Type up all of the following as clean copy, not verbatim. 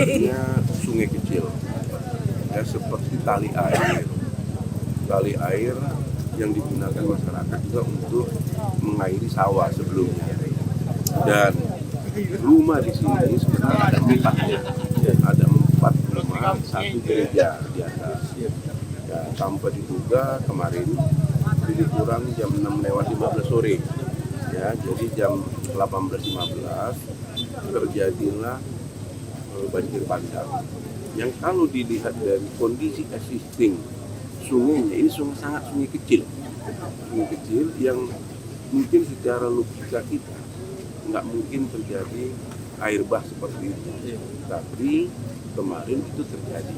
sebenarnya sungai kecil, ya seperti tali air yang digunakan masyarakat juga untuk mengairi sawah sebelumnya. Dan rumah di sini sebenarnya ada 4 rumah, 1 gereja di atas. Ya, tanpa diduga kemarin lebih kurang jam 6:15 sore, ya, jadi jam 18:15 terjadilah banjir bandang. Yang kalau dilihat dari kondisi existing sungainya, ini sungai kecil yang mungkin secara logika kita nggak mungkin terjadi air bah seperti itu, tapi kemarin itu terjadi.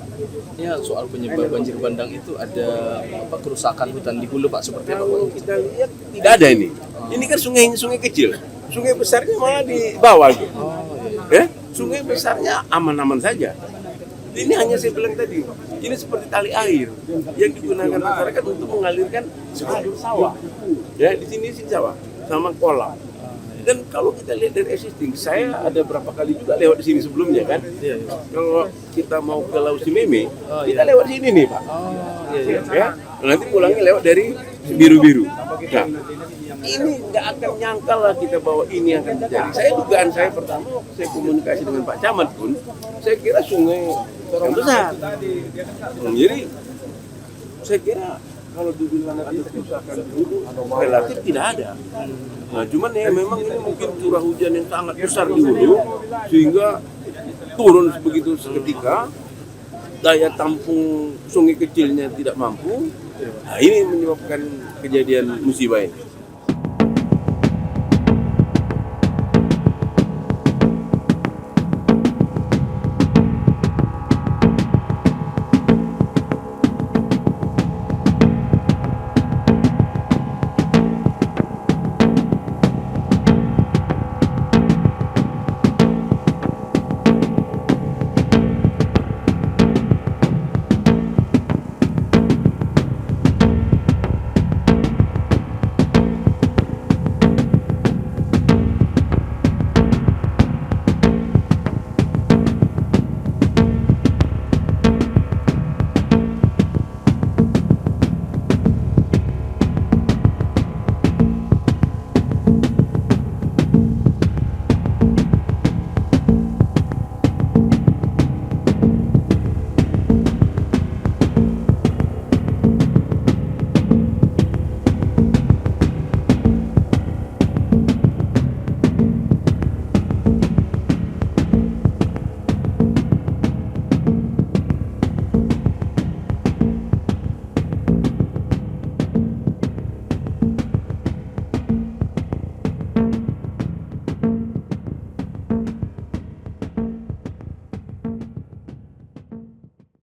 Ya, soal penyebab banjir bandang itu ada kerusakan hutan di hulu, Pak, seperti apa? Kalau kita lihat tidak ada ini. Ini kan sungai kecil. Sungai besarnya malah di bawah gitu. Ya, sungai besarnya aman-aman saja. Ini hanya saya bilang tadi, ini seperti tali air yang digunakan masyarakat untuk mengalirkan seluruh sawah. Ya, di sini sawah sama kolam. Dan kalau kita lihat dari existing, saya ada berapa kali juga lewat di sini sebelumnya kan. Kalau kita mau ke Laut Simeme, kita lewat sini nih Pak. Ya, nanti pulangnya lewat dari biru-biru. Nah, ini nggak akan nyangka lah kita bahwa ini akan terjadi. Dugaan saya pertama, saya komunikasi dengan Pak Camat pun, saya kira sungai yang besar. Jadi saya kira kalau dibilang ada kerusakan dulu relatif tidak ada. Nah, cuman ya memang ini mungkin curah hujan yang sangat besar di hulu sehingga turun begitu seketika, daya tampung sungai kecilnya tidak mampu. Nah, ini menyebabkan kejadian musibah ini.